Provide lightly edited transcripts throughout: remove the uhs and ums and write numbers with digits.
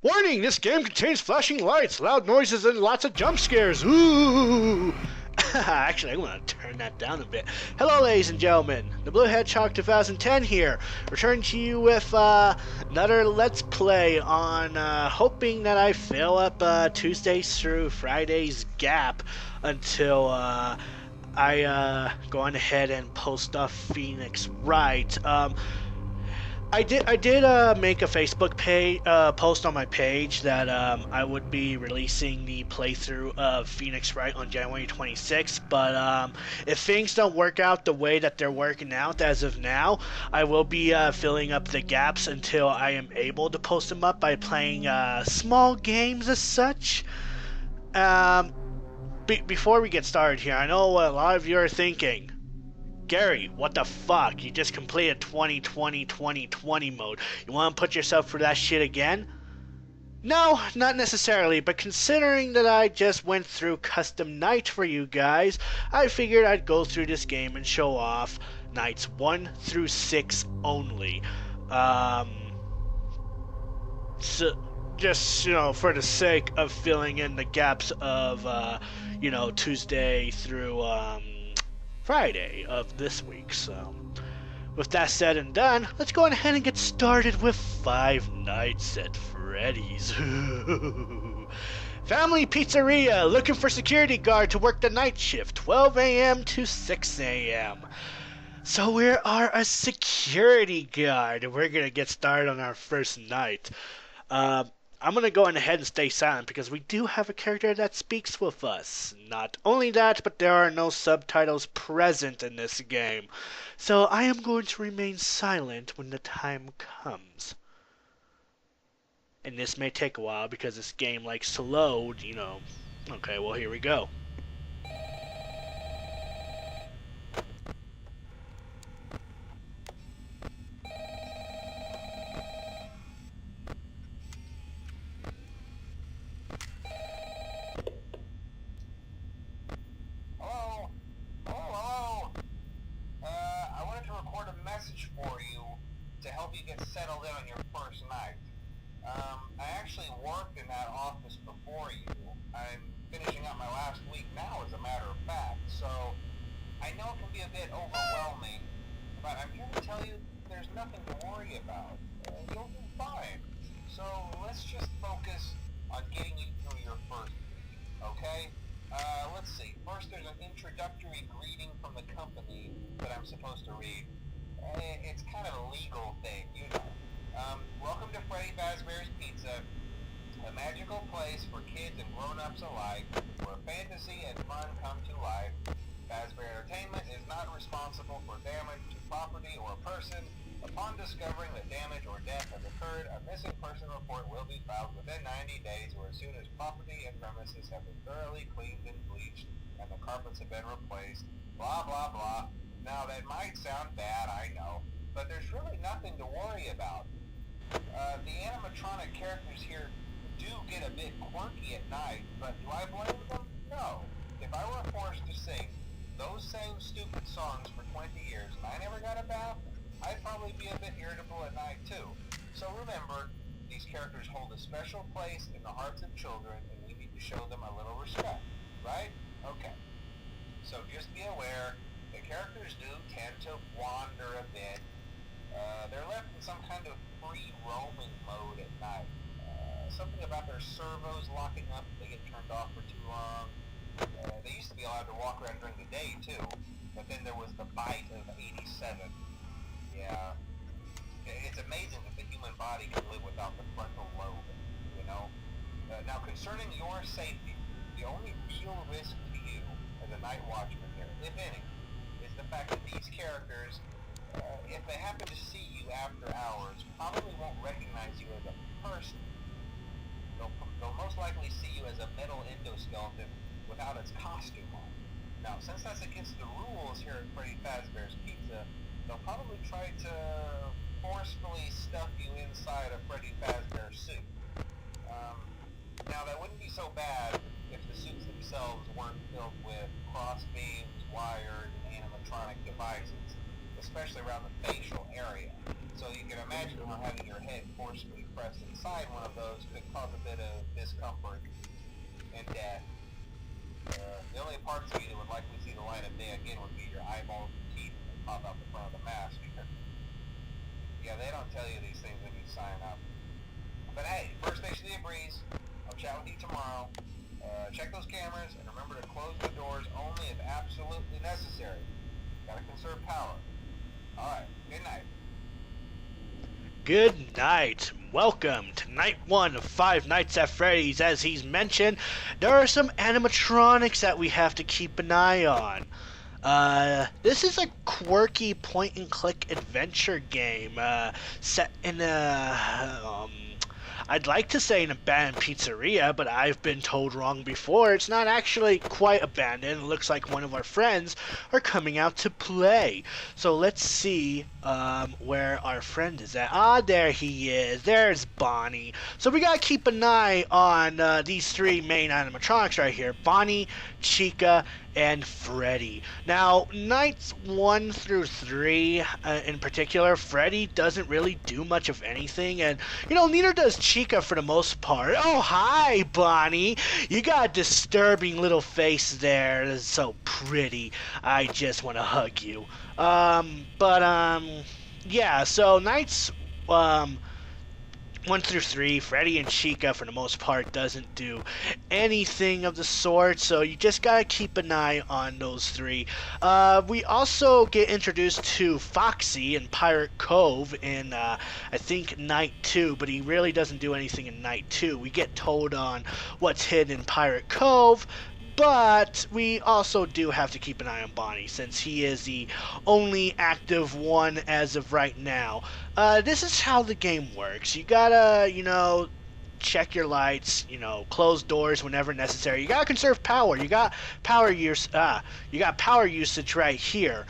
Warning, this game contains flashing lights, loud noises, and lots of jump scares. Ooh! Actually, I'm going to turn that down a bit. Hello, ladies and gentlemen. The Blue Hedgehog 2010 here, returning to you with another Let's Play on hoping that I fill up Tuesdays through Fridays gap until I go on ahead and post off Phoenix Wright. I did make a Facebook page post on my page that I would be releasing the playthrough of Phoenix Wright on January 26th, but if things don't work out the way that they're working out as of now, I will be filling up the gaps until I am able to post them up by playing small games as such. Before we get started here, I know what a lot of you are thinking. Gary, what the fuck? You just completed 2020 mode. You want to put yourself through that shit again? No, not necessarily, but considering that I just went through custom night for you guys, I figured I'd go through this game and show off nights 1 through 6 only. So, just, for the sake of filling in the gaps of, Tuesday through, Friday of this week. So with that said and done, let's go ahead and get started with Five Nights at Freddy's. Family Pizzeria looking for security guard to work the night shift, 12 a.m. to 6 a.m. So we are a security guard and we're gonna get started on our first night. I'm going to go ahead and stay silent because we do have a character that speaks with us. Not only that, but there are no subtitles present in this game. So I am going to remain silent when the time comes. And this may take a while because this game likes to load, Okay, well, here we go. Settled in on your first night. I actually worked in that office before you. I'm finishing up my last week now, as a matter of fact, so I know it can be a bit overwhelming, but I'm here to tell you there's nothing to worry about. You'll be fine. So let's just focus on getting you through your first week, okay? Let's see. First, there's an introductory greeting from the company that I'm supposed to read. It's kind of a legal thing, Welcome to Fazbear's Pizza, a magical place for kids and grown-ups alike, where fantasy and fun come to life. Fazbear Entertainment is not responsible for damage to property or person. Upon discovering that damage or death has occurred, a missing person report will be filed within 90 days or as soon as property and premises have been thoroughly cleaned and bleached and the carpets have been replaced. Blah, blah, blah. Now, that might sound bad, I know, but there's really nothing to worry about. The animatronic characters here do get a bit quirky at night, but do I blame them? No. If I were forced to sing those same stupid songs for 20 years and I never got a bath, I'd probably be a bit irritable at night too. So remember, these characters hold a special place in the hearts of children and we need to show them a little respect, right? Okay. So just be aware, the characters do tend to wander a bit. They're left in some kind of free roaming mode at night. Something about their servos locking up if they get turned off for too long. They used to be allowed to walk around during the day too, but then there was the bite of 87. Yeah. It's amazing that the human body can live without the frontal lobe, Now concerning your safety, the only real risk to you as a night watchman here, if any, is the fact that these characters, if they happen to see you after hours, probably won't recognize you as a person. They'll most likely see you as a metal endoskeleton without its costume on. Now, since that's against the rules here at Freddy Fazbear's Pizza, they'll probably try to forcefully stuff you inside a Freddy Fazbear suit. Now, that wouldn't be so bad if the suits themselves weren't filled with cross beams, wires, and animatronic devices, especially around the facial area. So you can imagine how having your head forcibly pressed inside one of those could cause a bit of discomfort and death. The only parts of you that would likely see the light of day again would be your eyeballs and teeth that pop out the front of the mask. Yeah, they don't tell you these things when you sign up. But hey, first station of the breeze. I'll chat with you tomorrow. Check those cameras and remember to close the doors only if absolutely necessary. Gotta conserve power. Alright, good night. Good night. Welcome to night 1 of Five Nights at Freddy's. As he's mentioned, there are some animatronics that we have to keep an eye on. This is a quirky point-and-click adventure game set in a I'd like to say an abandoned pizzeria, but I've been told wrong before. It's not actually quite abandoned. It looks like one of our friends are coming out to play. So let's see where our friend is at. Ah, there he is. There's Bonnie. So we gotta keep an eye on these three main animatronics right here. Bonnie, Chica, and Freddy. Now, nights 1 through 3 in particular, Freddy doesn't really do much of anything, and neither does Chica for the most part. Oh, hi, Bonnie. You got a disturbing little face there. It's so pretty. I just want to hug you. Yeah, so nights 1 through 3, Freddy and Chica, for the most part, doesn't do anything of the sort, so you just gotta keep an eye on those three. We also get introduced to Foxy in Pirate Cove in, I think, Night 2, but he really doesn't do anything in Night 2. We get told on what's hidden in Pirate Cove, but we also do have to keep an eye on Bonnie, since he is the only active one as of right now. This is how the game works. You gotta, check your lights, close doors whenever necessary. You gotta conserve power. You got power usage right here.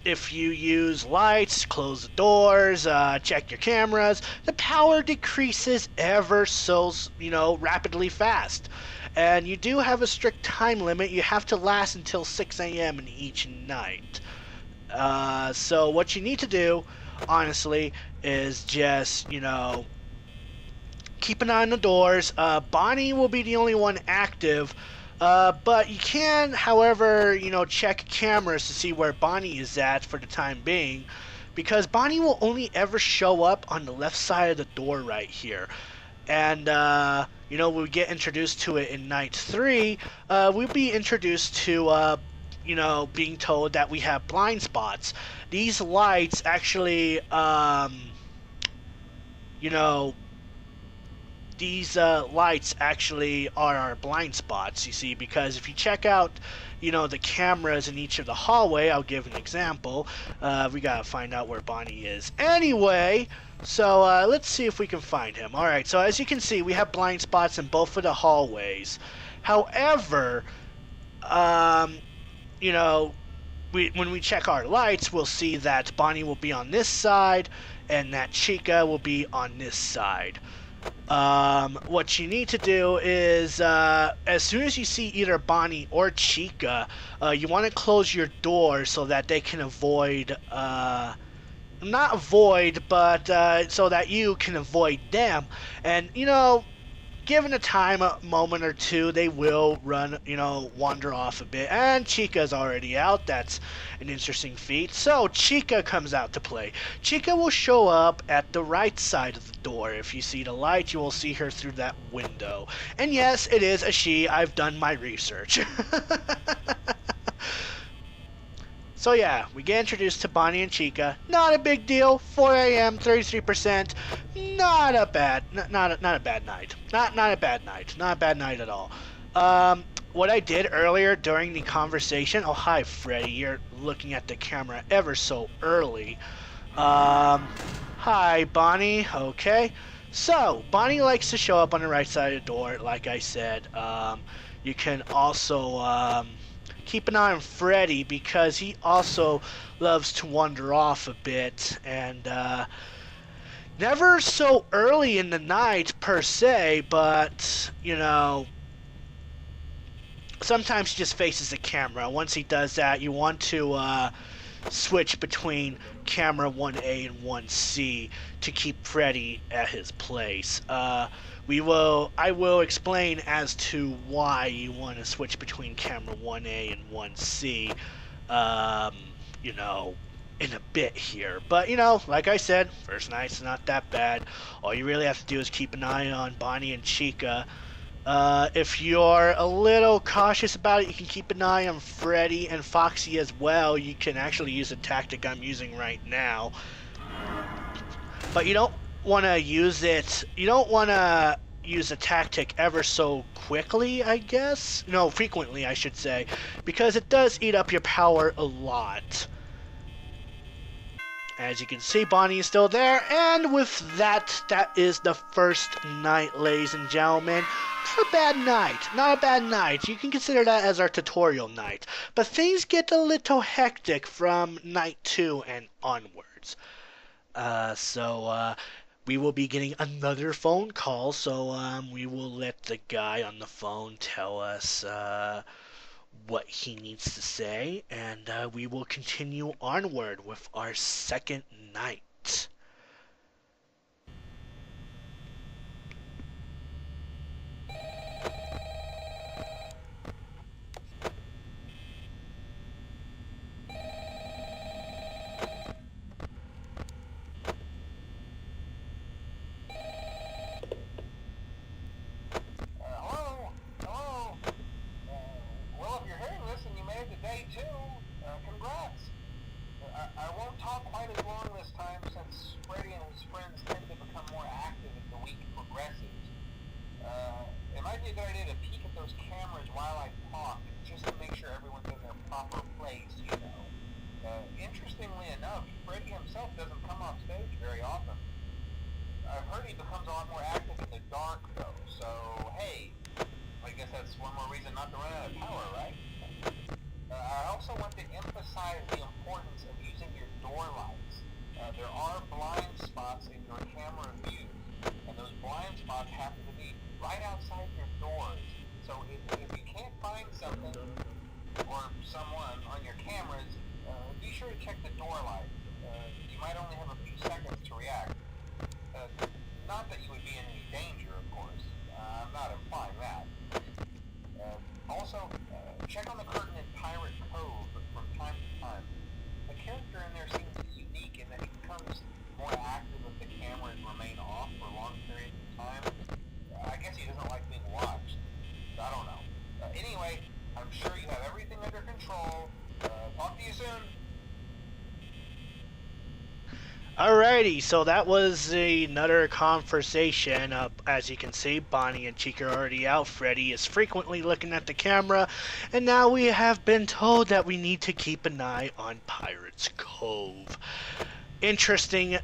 If you use lights, close the doors, check your cameras, the power decreases ever so, rapidly fast. And you do have a strict time limit. You have to last until 6 a.m. in each night. So what you need to do, honestly, is just, keep an eye on the doors. Bonnie will be the only one active. But you can, however, check cameras to see where Bonnie is at for the time being. Because Bonnie will only ever show up on the left side of the door right here. And, we get introduced to it in Night 3, we'll be introduced to, being told that we have blind spots. These lights actually, these lights actually are our blind spots, you see, because if you check out, the cameras in each of the hallway, I'll give an example. We gotta find out where Bonnie is. Anyway, so let's see if we can find him. Alright, so as you can see, we have blind spots in both of the hallways. However, when we check our lights, we'll see that Bonnie will be on this side, and that Chica will be on this side. What you need to do is, as soon as you see either Bonnie or Chica, you want to close your door so that they can avoid, not avoid, but so that you can avoid them. And, given a time, a moment or two, they will run, wander off a bit. And Chica's already out. That's an interesting feat. So Chica comes out to play. Chica will show up at the right side of the door. If you see the light, you will see her through that window. And yes, it is a she. I've done my research. So yeah, we get introduced to Bonnie and Chica. Not a big deal. 4 a.m., 33%. Not a bad night. Not a bad night. Not a bad night. Not a bad night at all. What I did earlier during the conversation. Oh, hi, Freddy. You're looking at the camera ever so early. Hi, Bonnie. Okay. So, Bonnie likes to show up on the right side of the door, like I said. You can also, keep an eye on Freddy, because he also loves to wander off a bit, and never so early in the night per se, but sometimes he just faces the camera. Once he does that, you want to switch between camera 1A and 1C to keep Freddy at his place. I will explain as to why you want to switch between camera 1A and 1C, um, you know, in a bit here. But, like I said, first night's not that bad. All you really have to do is keep an eye on Bonnie and Chica. If you're a little cautious about it, you can keep an eye on Freddy and Foxy as well. You can actually use a tactic I'm using right now. But you don't want to use it. You don't want to use a tactic ever so quickly, I guess. No, frequently, I should say. Because it does eat up your power a lot. As you can see, Bonnie is still there, and with that, that is the first night, ladies and gentlemen. Not a bad night, not a bad night. You can consider that as our tutorial night. But things get a little hectic from night 2 and onwards. So we will be getting another phone call, so we will let the guy on the phone tell us what he needs to say, and we will continue onward with our second night. I won't talk quite as long this time since Freddy and his friends tend to become more active as the week progresses. It might be a good idea to peek at those cameras while I talk, just to make sure everyone's in their proper place, you know. Interestingly enough, Freddy himself doesn't come off stage very often. I've heard he becomes a lot more active in the dark, though, so hey, I guess that's one more reason not to run out of power, right? I also want to emphasize the importance of using your door lights. There are blind spots in your camera views, and those blind spots happen to be right outside your doors. So if you can't find something or someone on your cameras, be sure to check the door lights. You might only have a few seconds to react. Not that you would be in any danger, of course. I'm not implying that. Also, check on the curtain in Pirate Cove from time to time. The character in there seems unique in that he becomes more active if the cameras remain off for long periods of time. I guess he doesn't like being watched. I don't know. Anyway, I'm sure you have everything under control. Talk to you soon. Alrighty, so that was another conversation. As you can see, Bonnie and Chica are already out. Freddy is frequently looking at the camera, and now we have been told that we need to keep an eye on Pirate's Cove. Interestingly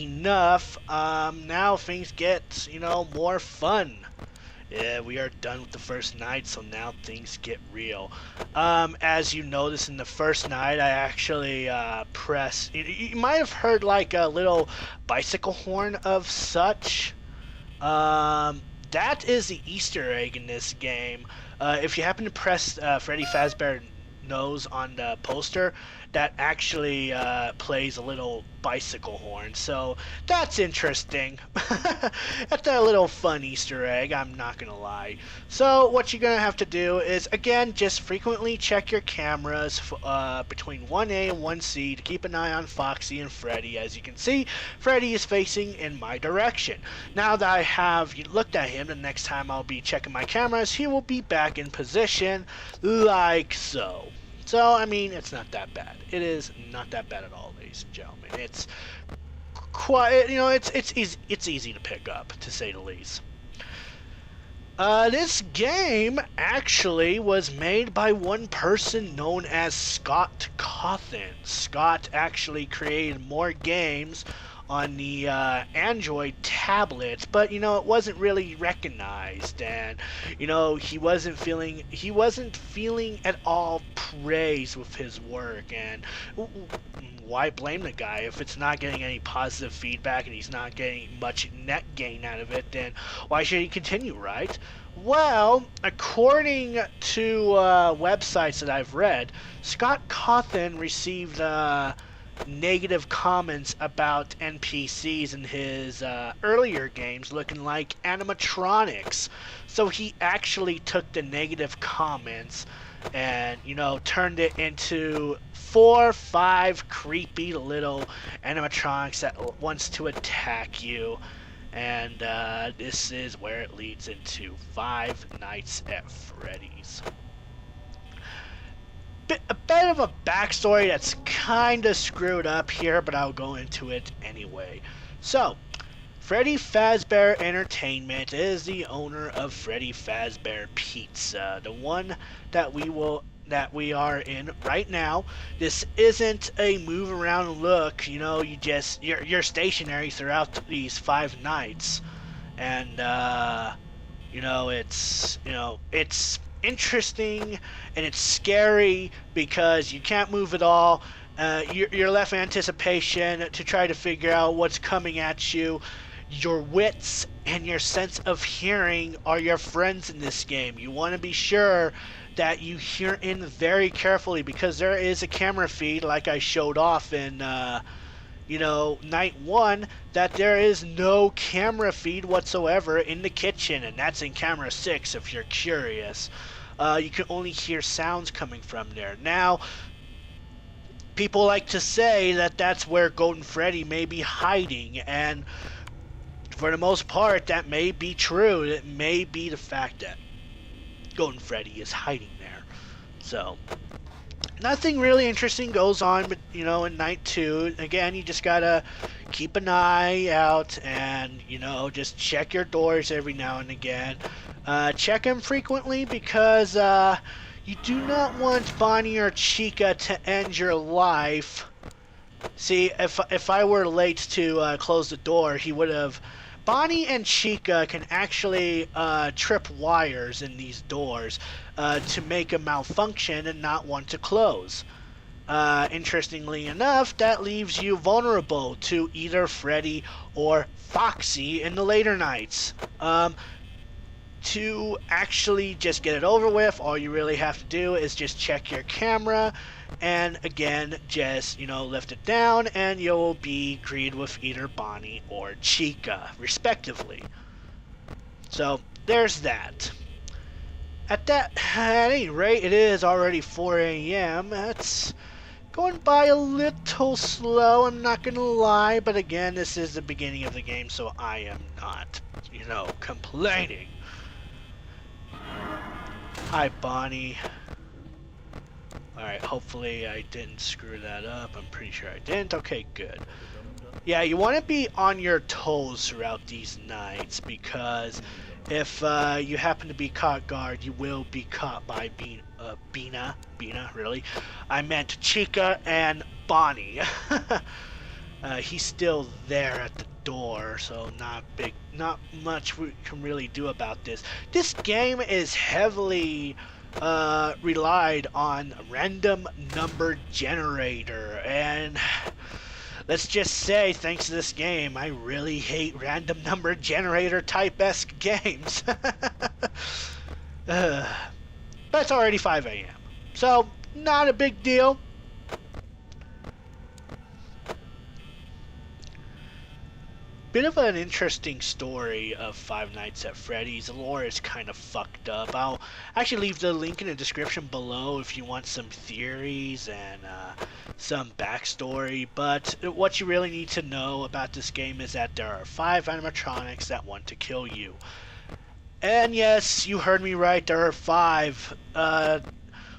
enough, now things get, more fun. Yeah, we are done with the first night, so now things get real. As you notice in the first night, I actually pressed... You might have heard like a little bicycle horn of such. That is the Easter egg in this game. If you happen to press Freddy Fazbear nose on the poster, that actually plays a little bicycle horn, so that's interesting. That's a little fun Easter egg, I'm not gonna lie. So what you're gonna have to do is, again, just frequently check your cameras between 1A and 1C to keep an eye on Foxy and Freddy. As you can see, Freddy is facing in my direction. Now that I have looked at him, the next time I'll be checking my cameras, he will be back in position like so. So, I mean, it's not that bad. It is not that bad at all, ladies and gentlemen. It's quite, it's easy to pick up, to say the least. This game actually was made by one person known as Scott Cawthon. Scott actually created more games on the Android tablet, but it wasn't really recognized, and he wasn't feeling at all praise with his work. And why blame the guy if it's not getting any positive feedback and he's not getting much net gain out of it? Then why should he continue, right? Well, according to websites that I've read, Scott Cawthon received negative comments about NPCs in his earlier games looking like animatronics. So he actually took the negative comments and, turned it into 4, 5 creepy little animatronics that wants to attack you. And this is where it leads into Five Nights at Freddy's. A bit of a backstory that's kind of screwed up here, but I'll go into it anyway. So, Freddy Fazbear Entertainment is the owner of Freddy Fazbear Pizza, the one that we are in right now. This isn't a move around look, you're stationary throughout these 5 nights, and it's interesting and it's scary because you can't move at all. You're left in anticipation to try to figure out what's coming at you. Your wits and your sense of hearing are your friends in this game. You want to be sure that you hear in very carefully because there is a camera feed, like I showed off in, night 1, that there is no camera feed whatsoever in the kitchen, and that's in camera 6 if you're curious. You can only hear sounds coming from there. Now, people like to say that that's where Golden Freddy may be hiding, and for the most part, that may be true. It may be the fact that Golden Freddy is hiding there. So, nothing really interesting goes on, but, in night 2. Again, you just gotta keep an eye out and, just check your doors every now and again. Check them frequently because you do not want Bonnie or Chica to end your life. See, if I were late to close the door, he would have... Bonnie and Chica can actually trip wires in these doors to make them malfunction and not want to close. Interestingly enough, that leaves you vulnerable to either Freddy or Foxy in the later nights. To actually just get it over with, all you really have to do is just check your camera and again just lift it down and you'll be greeted with either Bonnie or Chica respectively. So there's that. At any rate, it is already 4 a.m. It's going by a little slow, I'm not gonna lie, but again, this is the beginning of the game, so I am not complaining. Hi, Bonnie. Alright, hopefully I didn't screw that up. I'm pretty sure I didn't. Okay, good. Yeah, you want to be on your toes throughout these nights because if you happen to be caught guard, you will be caught by Bina, really? I meant Chica and Bonnie. He's still there at the door, so not much we can really do about this. This game is heavily relied on random number generator, and let's just say, thanks to this game, I really hate random number generator type-esque games. But it's already 5 a.m., so not a big deal. Bit of an interesting story of Five Nights at Freddy's. The lore is kind of fucked up. I'll actually leave the link in the description below if you want some theories and some backstory. But what you really need to know about this game is that there are 5 animatronics that want to kill you. And yes, you heard me right, there are 5.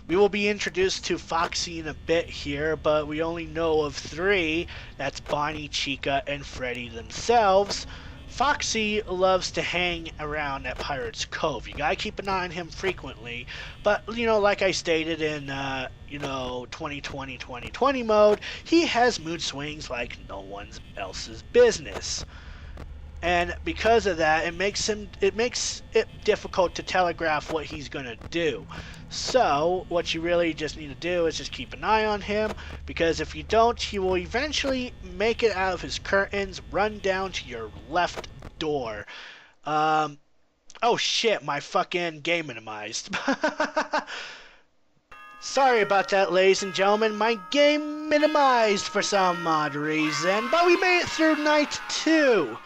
We will be introduced to Foxy in a bit here, but we only know of 3. That's Bonnie, Chica, and Freddy themselves. Foxy loves to hang around at Pirate's Cove. You gotta keep an eye on him frequently. But, like I stated in, 2020 mode, he has mood swings like no one else's business. And because of that, it makes it difficult to telegraph what he's going to do. So, what you really just need to do is just keep an eye on him, because if you don't, he will eventually make it out of his curtains, run down to your left door. Oh shit, my fucking game minimized. Sorry about that, ladies and gentlemen. My game minimized for some odd reason, but we made it through night 2.